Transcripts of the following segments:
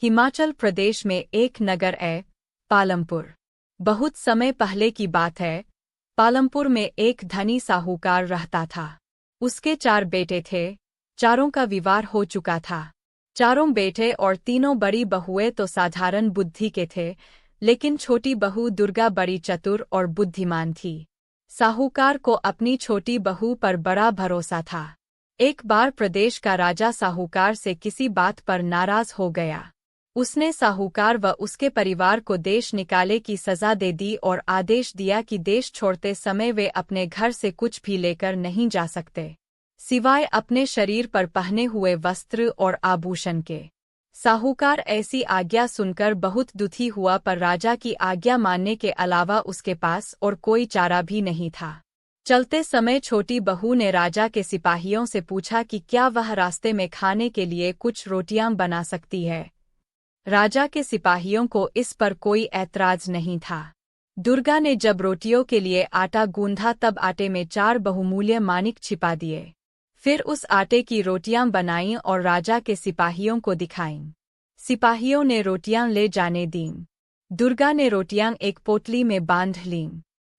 हिमाचल प्रदेश में एक नगर है, पालमपुर। बहुत समय पहले की बात है। पालमपुर में एक धनी साहूकार रहता था। उसके 4 बेटे थे। चारों का विवाह हो चुका था। चारों बेटे और तीनों बड़ी बहुएं तो साधारण बुद्धि के थे, लेकिन छोटी बहू दुर्गा बड़ी चतुर और बुद्धिमान थी। साहूकार को अपनी छोटी बहू पर बड़ा भरोसा था। एक बार प्रदेश का राजा साहूकार से किसी बात पर नाराज हो गया। उसने साहूकार व उसके परिवार को देश निकाले की सजा दे दी और आदेश दिया कि देश छोड़ते समय वे अपने घर से कुछ भी लेकर नहीं जा सकते, सिवाय अपने शरीर पर पहने हुए वस्त्र और आभूषण के। साहूकार ऐसी आज्ञा सुनकर बहुत दुखी हुआ, पर राजा की आज्ञा मानने के अलावा उसके पास और कोई चारा भी नहीं था। चलते समय छोटी बहू ने राजा के सिपाहियों से पूछा कि क्या वह रास्ते में खाने के लिए कुछ रोटियां बना सकती है। राजा के सिपाहियों को इस पर कोई ऐतराज नहीं था। दुर्गा ने जब रोटियों के लिए आटा गूंधा तब आटे में 4 बहुमूल्य माणिक छिपा दिए। फिर उस आटे की रोटियां बनाईं और राजा के सिपाहियों को दिखाईं। सिपाहियों ने रोटियां ले जाने दीं। दुर्गा ने रोटियां एक पोटली में बांध लीं।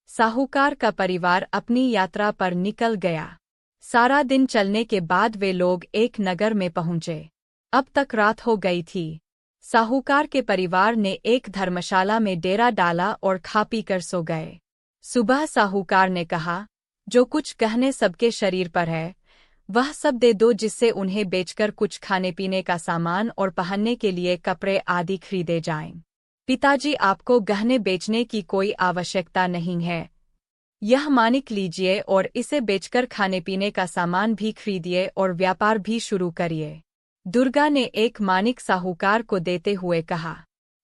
साहूकार का परिवार अपनी यात्रा पर निकल गया। सारा दिन चलने के बाद वे लोग एक नगर में पहुंचे। अब तक रात हो गई थी। साहूकार के परिवार ने एक धर्मशाला में डेरा डाला और खा पी कर सो गए। सुबह साहूकार ने कहा, जो कुछ गहने सबके शरीर पर है वह सब दे दो, जिससे उन्हें बेचकर कुछ खाने पीने का सामान और पहनने के लिए कपड़े आदि खरीदे जाएं। पिताजी, आपको गहने बेचने की कोई आवश्यकता नहीं है। यह माणिक लीजिए और इसे बेचकर खाने पीने का सामान भी खरीदिए और व्यापार भी शुरू करिए। दुर्गा ने एक माणिक साहूकार को देते हुए कहा।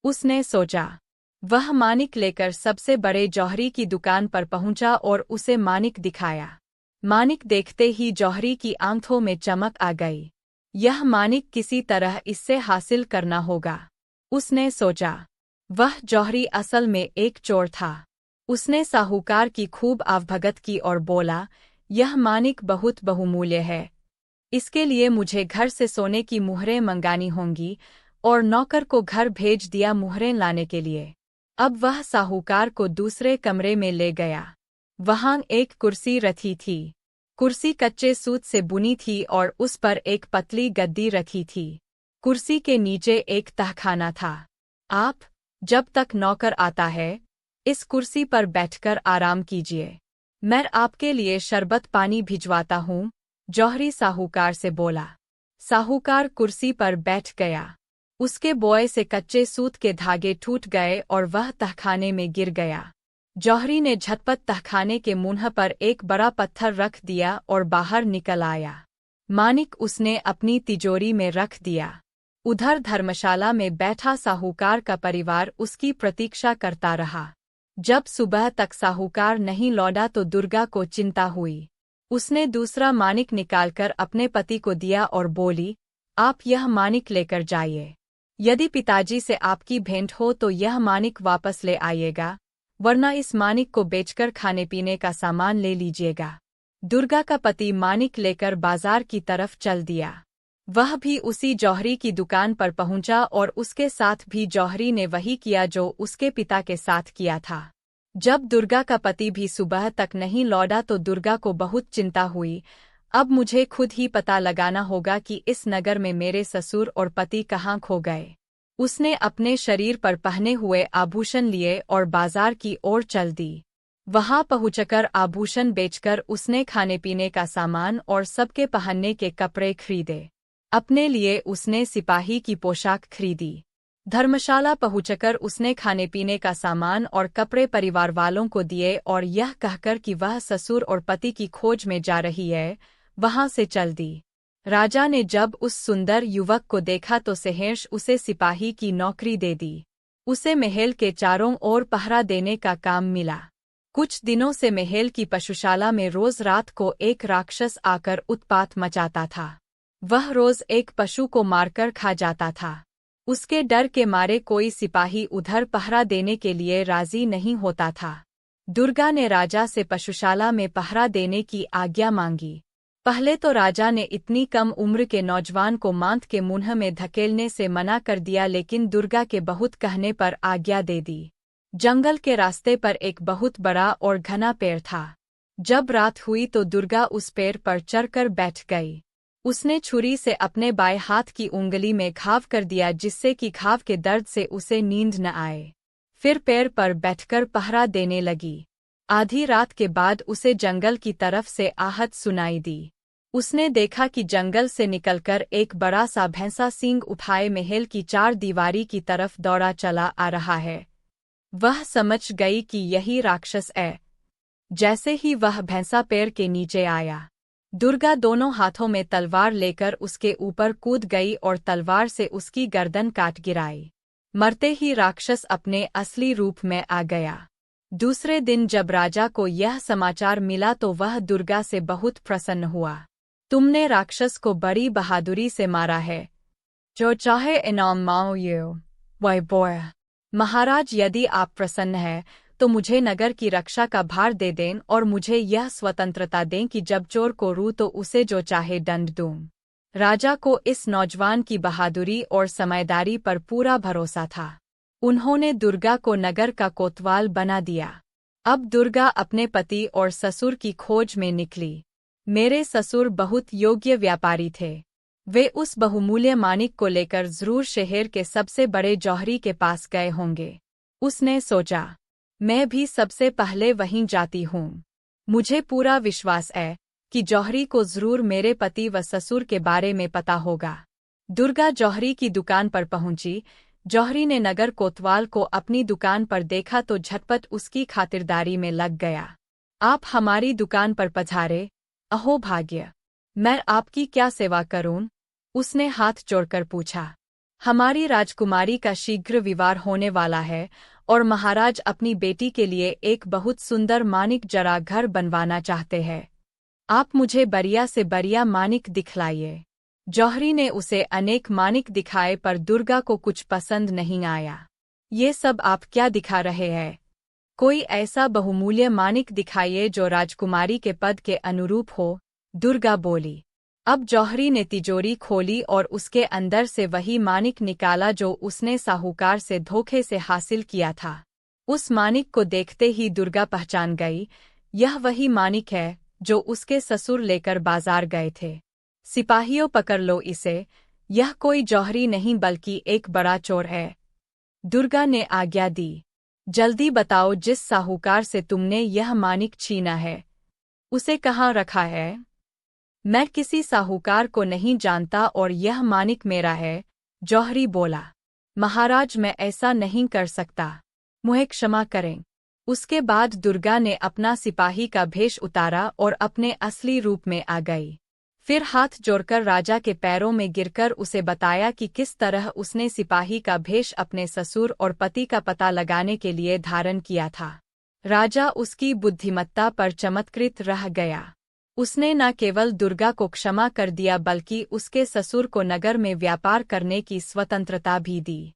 उसने सोचा। वह माणिक लेकर सबसे बड़े जौहरी की दुकान पर पहुंचा और उसे माणिक दिखाया। माणिक देखते ही जौहरी की आंखों में चमक आ गई। यह माणिक किसी तरह इससे हासिल करना होगा, उसने सोचा। वह जौहरी असल में एक चोर था। उसने साहूकार की खूब आवभगत की और बोला, यह माणिक बहुत बहुमूल्य है। इसके लिए मुझे घर से सोने की मुहरें मंगानी होंगी, और नौकर को घर भेज दिया मुहरें लाने के लिए। अब वह साहूकार को दूसरे कमरे में ले गया। वहां एक कुर्सी रखी थी। कुर्सी कच्चे सूत से बुनी थी और उस पर एक पतली गद्दी रखी थी। कुर्सी के नीचे एक तहखाना था। आप, जब तक नौकर आता है, इस कुर्सी पर बैठकर आराम कीजिए। मैं आपके लिए शरबत पानी भिजवाता हूँ, जौहरी साहूकार से बोला। साहूकार कुर्सी पर बैठ गया। उसके बोए से कच्चे सूत के धागे टूट गए और वह तहखाने में गिर गया। जौहरी ने झटपट तहखाने के मुंह पर एक बड़ा पत्थर रख दिया और बाहर निकल आया। माणिक उसने अपनी तिजोरी में रख दिया। उधर धर्मशाला में बैठा साहूकार का परिवार उसकी प्रतीक्षा करता रहा। जब सुबह तक साहूकार नहीं लौटा तो दुर्गा को चिंता हुई। उसने दूसरा माणिक निकालकर अपने पति को दिया और बोली, आप यह माणिक लेकर जाइए। यदि पिताजी से आपकी भेंट हो तो यह माणिक वापस ले आइएगा, वरना इस माणिक को बेचकर खाने पीने का सामान ले लीजिएगा। दुर्गा का पति माणिक लेकर बाजार की तरफ चल दिया। वह भी उसी जौहरी की दुकान पर पहुंचा और उसके साथ भी जौहरी ने वही किया जो उसके पिता के साथ किया था। जब दुर्गा का पति भी सुबह तक नहीं लौटा तो दुर्गा को बहुत चिंता हुई। अब मुझे खुद ही पता लगाना होगा कि इस नगर में मेरे ससुर और पति कहाँ खो गए। उसने अपने शरीर पर पहने हुए आभूषण लिए और बाजार की ओर चल दी। वहां पहुंचकर आभूषण बेचकर उसने खाने पीने का सामान और सबके पहनने के कपड़े खरीदे। अपने लिए उसने सिपाही की पोशाक खरीदी। धर्मशाला पहुंचकर उसने खाने पीने का सामान और कपड़े परिवार वालों को दिए और यह कहकर कि वह ससुर और पति की खोज में जा रही है, वहां से चल दी। राजा ने जब उस सुंदर युवक को देखा तो सहर्ष उसे सिपाही की नौकरी दे दी। उसे महल के चारों ओर पहरा देने का काम मिला। कुछ दिनों से महल की पशुशाला में रोज रात को एक राक्षस आकर उत्पात मचाता था। वह रोज एक पशु को मारकर खा जाता था। उसके डर के मारे कोई सिपाही उधर पहरा देने के लिए राजी नहीं होता था। दुर्गा ने राजा से पशुशाला में पहरा देने की आज्ञा मांगी। पहले तो राजा ने इतनी कम उम्र के नौजवान को मांत के मुंह में धकेलने से मना कर दिया, लेकिन दुर्गा के बहुत कहने पर आज्ञा दे दी। जंगल के रास्ते पर एक बहुत बड़ा और घना पेड़ था। जब रात हुई तो दुर्गा उस पेड़ पर चढ़कर बैठ गई। उसने छुरी से अपने बाएं हाथ की उंगली में घाव कर दिया, जिससे कि घाव के दर्द से उसे नींद न आए। फिर पेड़ पर बैठकर पहरा देने लगी। आधी रात के बाद उसे जंगल की तरफ से आहट सुनाई दी। उसने देखा कि जंगल से निकलकर एक बड़ा सा भैंसा सींग उठाए महल की चार दीवारी की तरफ दौड़ा चला आ रहा है। वह समझ गई कि यही राक्षस है। जैसे ही वह भैंसा पेड़ के नीचे आया, दुर्गा दोनों हाथों में तलवार लेकर उसके ऊपर कूद गई और तलवार से उसकी गर्दन काट गिराई। मरते ही राक्षस अपने असली रूप में आ गया। दूसरे दिन जब राजा को यह समाचार मिला तो वह दुर्गा से बहुत प्रसन्न हुआ। तुमने राक्षस को बड़ी बहादुरी से मारा है, जो चाहे इनाम मांगो। वह बोया, महाराज, यदि आप प्रसन्न हैं तो मुझे नगर की रक्षा का भार दे दें और मुझे यह स्वतंत्रता दें कि जब चोर को रू तो उसे जो चाहे दंड दूं। राजा को इस नौजवान की बहादुरी और समझदारी पर पूरा भरोसा था। उन्होंने दुर्गा को नगर का कोतवाल बना दिया। अब दुर्गा अपने पति और ससुर की खोज में निकली। मेरे ससुर बहुत योग्य व्यापारी थे। वे उस बहुमूल्य मानिक को लेकर जरूर शहर के सबसे बड़े जौहरी के पास गए होंगे। उसने सोचा, मैं भी सबसे पहले वहीं जाती हूँ। मुझे पूरा विश्वास है कि जौहरी को जरूर मेरे पति व ससुर के बारे में पता होगा। दुर्गा जौहरी की दुकान पर पहुंची। जौहरी ने नगर कोतवाल को अपनी दुकान पर देखा तो झटपट उसकी खातिरदारी में लग गया। आप हमारी दुकान पर पधारे, अहो भाग्य, मैं आपकी क्या सेवा करूं? उसने हाथ जोड़कर पूछा। हमारी राजकुमारी का शीघ्र विवाह होने वाला है और महाराज अपनी बेटी के लिए एक बहुत सुंदर मानिक जरा घर बनवाना चाहते हैं। आप मुझे बढ़िया से बढ़िया मानिक दिखलाइए। जौहरी ने उसे अनेक मानिक दिखाए पर दुर्गा को कुछ पसंद नहीं आया। ये सब आप क्या दिखा रहे हैं? कोई ऐसा बहुमूल्य मानिक दिखाइए जो राजकुमारी के पद के अनुरूप हो, दुर्गा बोली। अब जौहरी ने तिजोरी खोली और उसके अंदर से वही मानिक निकाला जो उसने साहूकार से धोखे से हासिल किया था। उस मानिक को देखते ही दुर्गा पहचान गई, यह वही मानिक है जो उसके ससुर लेकर बाजार गए थे। सिपाहियों, पकड़ लो इसे, यह कोई जौहरी नहीं बल्कि एक बड़ा चोर है। दुर्गा ने आज्ञा दी, जल्दी बताओ जिस साहूकार से तुमने यह मानिक छीना है, उसे कहाँ रखा है? मैं किसी साहूकार को नहीं जानता और यह मानिक मेरा है, जौहरी बोला। महाराज, मैं ऐसा नहीं कर सकता, मुझे क्षमा करें। उसके बाद दुर्गा ने अपना सिपाही का भेष उतारा और अपने असली रूप में आ गई। फिर हाथ जोड़कर राजा के पैरों में गिरकर उसे बताया कि किस तरह उसने सिपाही का भेष अपने ससुर और पति का पता लगाने के लिए धारण किया था। राजा उसकी बुद्धिमत्ता पर चमत्कृत रह गया। उसने न केवल दुर्गा को क्षमा कर दिया बल्कि उसके ससुर को नगर में व्यापार करने की स्वतंत्रता भी दी।